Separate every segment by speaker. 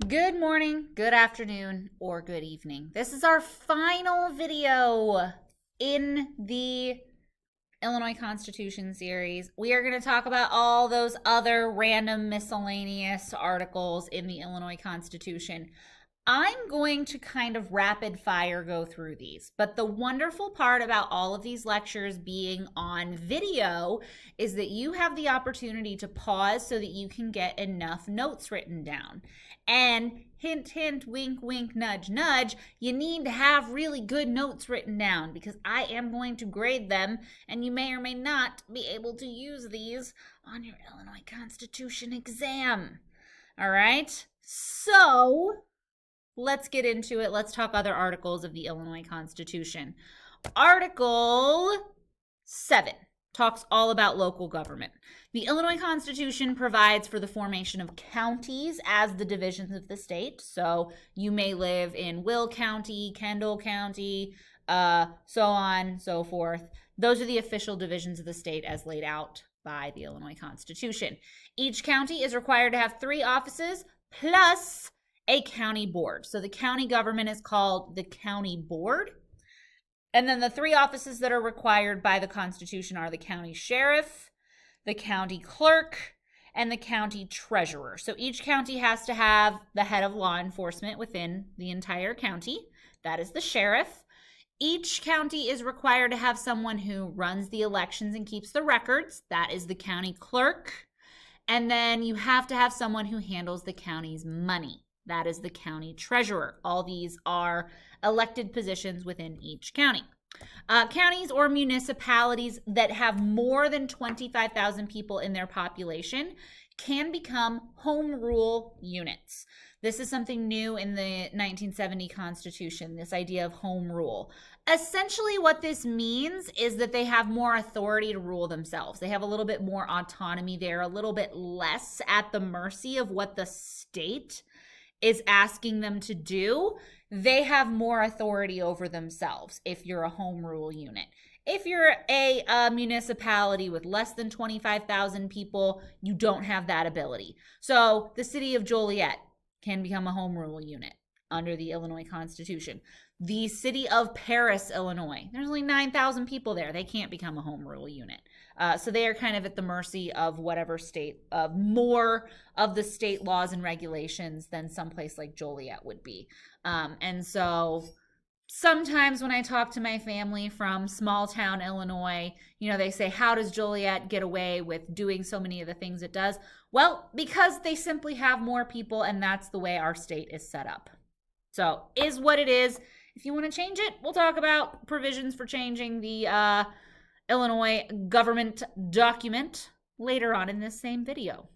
Speaker 1: Good morning, good afternoon, or good evening. This is our final video in the Illinois Constitution series. We are going to talk about all those other random miscellaneous articles in the Illinois Constitution. I'm going to kind of rapid fire go through these, but the wonderful part about all of these lectures being on video is that you have the opportunity to pause so that you can get enough notes written down. And hint, hint, wink, wink, nudge, nudge, you need to have really good notes written down because I am going to grade them and you may or may not be able to use these on your Illinois Constitution exam. All right? So, let's get into it. Let's talk other articles of the Illinois Constitution. Article 7 talks all about local government. The Illinois Constitution provides for the formation of counties as the divisions of the state. So you may live in Will County, Kendall County, so on, so forth. Those are the official divisions of the state as laid out by the Illinois Constitution. Each county is required to have 3 offices plus a county board. So the county government is called the county board. And then the 3 offices that are required by the Constitution are the county sheriff, the county clerk, and the county treasurer. So each county has to have the head of law enforcement within the entire county. That is the sheriff. Each county is required to have someone who runs the elections and keeps the records. That is the county clerk. And then you have to have someone who handles the county's money. That is the county treasurer. All these are elected positions within each county. Counties or municipalities that have more than 25,000 people in their population can become home rule units. This is something new in the 1970 Constitution, this idea of home rule. Essentially, what this means is that they have more authority to rule themselves. They have a little bit more autonomy. They're a little bit less at the mercy of what the state is asking them to do. They have more authority over themselves if you're a home rule unit. If you're a municipality with less than 25,000 people, you don't have that ability. So the city of Joliet can become a home rule unit under the Illinois Constitution. The city of Paris, Illinois, there's only 9,000 people there. They can't become a home rule unit. So they are kind of at the mercy of whatever state, of more of the state laws and regulations than someplace like Joliet would be. And so sometimes when I talk to my family from small town Illinois, they say, how does Joliet get away with doing so many of the things it does? Well, because they simply have more people, and that's the way our state is set up. So, is what it is. If you want to change it, we'll talk about provisions for changing the Illinois government document later on in this same video.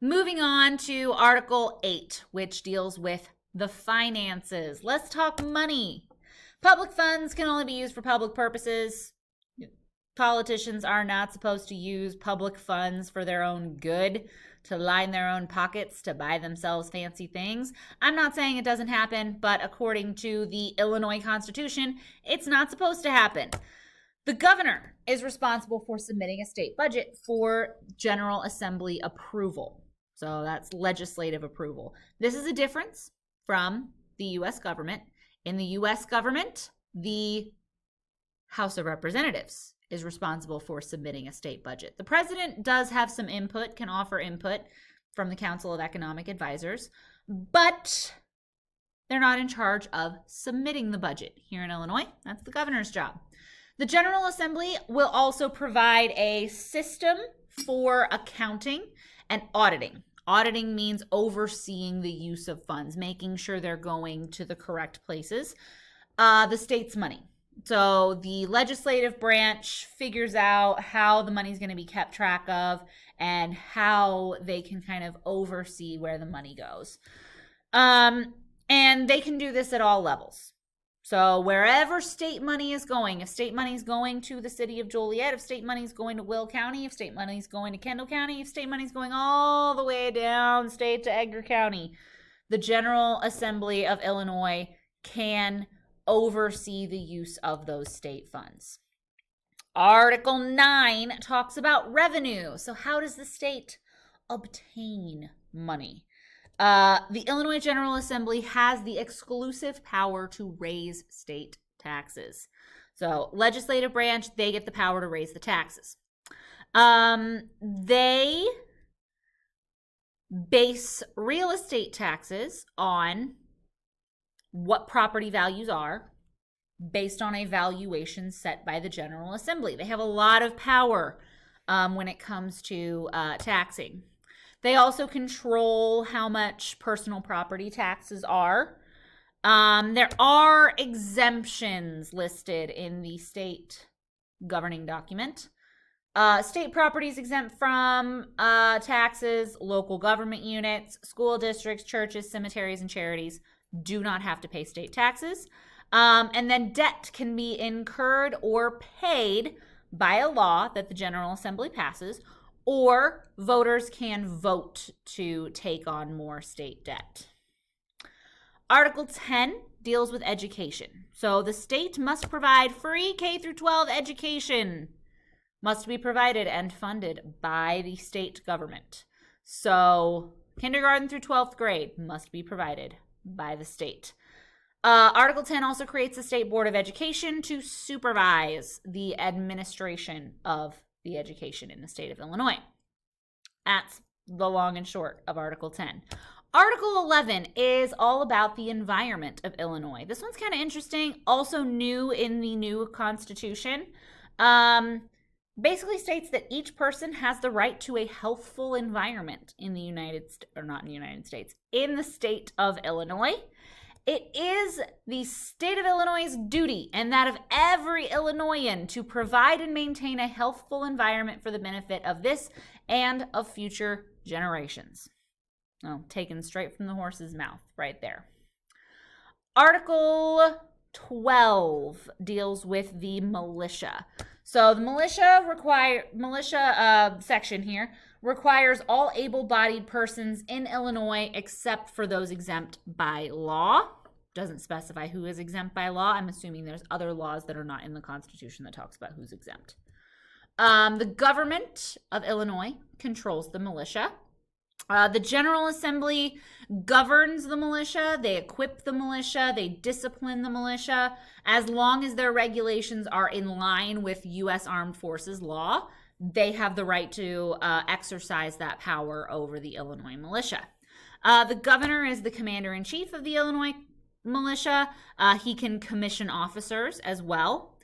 Speaker 1: Moving on to Article 8, which deals with the finances. Let's talk money. Public funds can only be used for public purposes. Politicians are not supposed to use public funds for their own good, to line their own pockets, to buy themselves fancy things. I'm not saying it doesn't happen, but according to the Illinois Constitution, it's not supposed to happen. The governor is responsible for submitting a state budget for General Assembly approval. So that's legislative approval. This is a difference from the U.S. government. In the U.S. government, the House of Representatives is responsible for submitting a state budget. The president does have some input, can offer input from the Council of Economic Advisors, but they're not in charge of submitting the budget. Here in Illinois, that's the governor's job. The General Assembly will also provide a system for accounting and auditing. Auditing means overseeing the use of funds, making sure they're going to the correct places. The state's money. So the legislative branch figures out how the money is going to be kept track of and how they can kind of oversee where the money goes. And they can do this at all levels. So wherever state money is going, if state money is going to the city of Joliet, if state money is going to Will County, if state money is going to Kendall County, if state money is going all the way down state to Edgar County, the General Assembly of Illinois can oversee the use of those state funds. Article 9 talks about revenue. So how does the state obtain money? The Illinois General Assembly has the exclusive power to raise state taxes. So, legislative branch, they get the power to raise the taxes. They base real estate taxes on what property values are based on a valuation set by the General Assembly. They have a lot of power when it comes to taxing. They also control how much personal property taxes are. There are exemptions listed in the state governing document. State properties exempt from taxes, local government units, school districts, churches, cemeteries, and charities do not have to pay state taxes. And then debt can be incurred or paid by a law that the General Assembly passes, or voters can vote to take on more state debt. Article 10 deals with education. So the state must provide free K through 12 education, must be provided and funded by the state government. So kindergarten through 12th grade must be provided by the state. Article 10 also creates the State Board of Education to supervise the administration of the education in the state of Illinois. That's the long and short of Article 10. Article 11 is all about the environment of Illinois. This one's kind of interesting, also new in the new Constitution. Basically states that each person has the right to a healthful environment in the in the state of Illinois. It is the state of Illinois' duty and that of every Illinoisan to provide and maintain a healthful environment for the benefit of this and of future generations. Oh, taken straight from the horse's mouth right there. Article 12 deals with the militia. So the militia section here requires all able-bodied persons in Illinois except for those exempt by law. Doesn't specify who is exempt by law. I'm assuming there's other laws that are not in the Constitution that talks about who's exempt. The government of Illinois controls the militia. The General Assembly governs the militia, they equip the militia, they discipline the militia, as long as their regulations are in line with U.S. Armed Forces law. They have the right to exercise that power over the Illinois militia. The governor is the commander-in-chief of the Illinois militia. He can commission officers as well.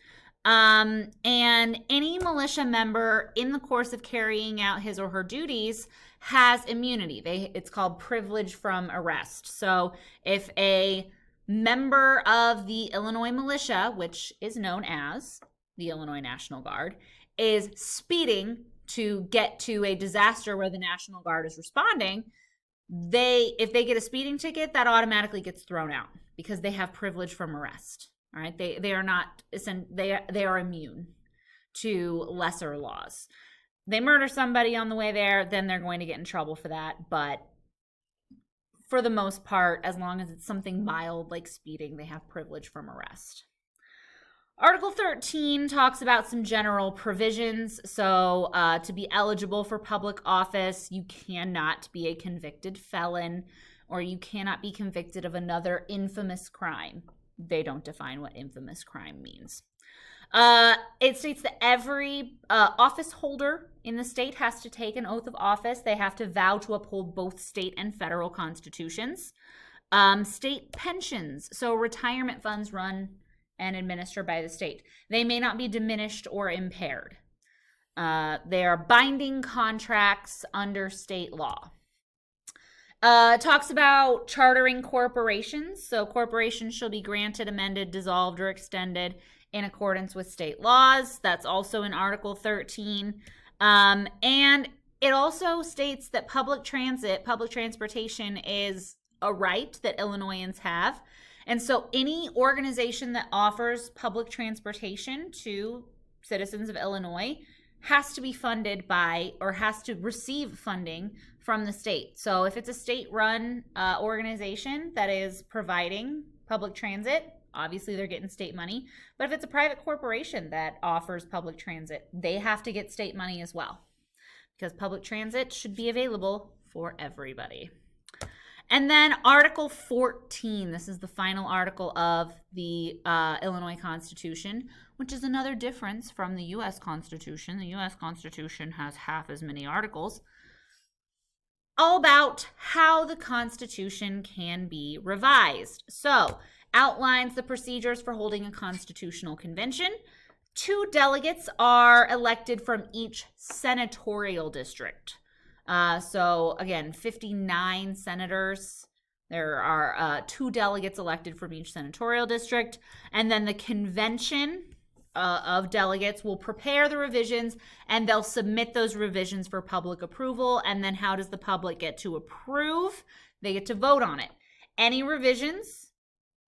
Speaker 1: And any militia member in the course of carrying out his or her duties has immunity. It's called privilege from arrest. So if a member of the Illinois militia, which is known as the Illinois National Guard, is speeding to get to a disaster where the National Guard is responding, if they get a speeding ticket, that automatically gets thrown out because they have privilege from arrest. All right, they are immune to lesser laws. They murder somebody on the way there, then they're going to get in trouble for that. But for the most part, as long as it's something mild like speeding, they have privilege from arrest. Article 13 talks about some general provisions. So to be eligible for public office, you cannot be a convicted felon, or you cannot be convicted of another infamous crime. They don't define what infamous crime means. It states that every office holder in the state has to take an oath of office. They have to vow to uphold both state and federal constitutions. State pensions, so retirement funds run and administered by the state. They may not be diminished or impaired. They are binding contracts under state law. Talks about chartering corporations. So corporations shall be granted, amended, dissolved, or extended in accordance with state laws. That's also in Article 13. And it also states that public transportation is a right that Illinoisans have. And so any organization that offers public transportation to citizens of Illinois has to be funded by, or has to receive funding from the state. So if it's a state-run organization that is providing public transit, obviously they're getting state money. But if it's a private corporation that offers public transit, they have to get state money as well, because public transit should be available for everybody. And then Article 14. This is the final article of the Illinois Constitution, which is another difference from the U.S. Constitution. The U.S. Constitution has half as many articles. All about how the Constitution can be revised. So, outlines the procedures for holding a constitutional convention. 2 delegates are elected from each senatorial district. So, again, 59 senators. There are 2 delegates elected from each senatorial district. And then the convention of delegates will prepare the revisions, and they'll submit those revisions for public approval. And then how does the public get to approve? They get to vote on it. Any revisions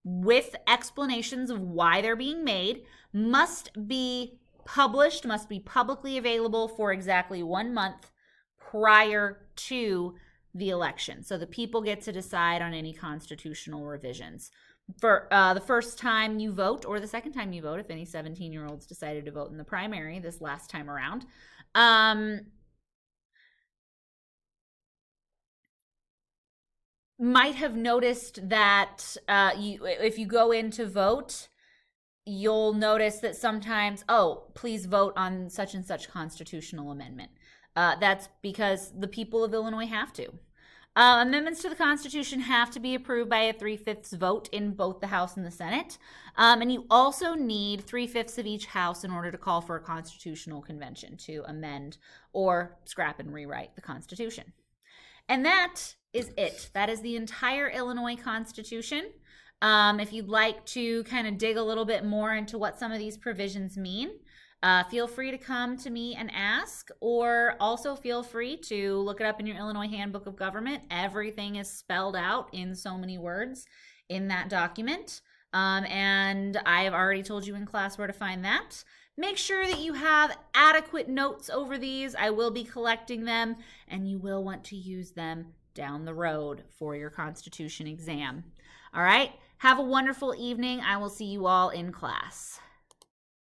Speaker 1: with explanations of why they're being made must be published, must be publicly available for exactly 1 month prior to the election. So the people get to decide on any constitutional revisions. For the first time you vote, or the second time you vote, if any 17-year-olds decided to vote in the primary this last time around, might have noticed that if you go in to vote, you'll notice that sometimes, please vote on such and such constitutional amendment. That's because the people of Illinois have to. Amendments to the Constitution have to be approved by a 3/5 vote in both the House and the Senate. And you also need 3/5 of each House in order to call for a constitutional convention to amend or scrap and rewrite the Constitution. And that is it. That is the entire Illinois Constitution. If you'd like to kind of dig a little bit more into what some of these provisions mean, feel free to come to me and ask, or also feel free to look it up in your Illinois Handbook of Government. Everything is spelled out in so many words in that document. And I have already told you in class where to find that. Make sure that you have adequate notes over these. I will be collecting them, and you will want to use them down the road for your Constitution exam. All right, have a wonderful evening. I will see you all in class.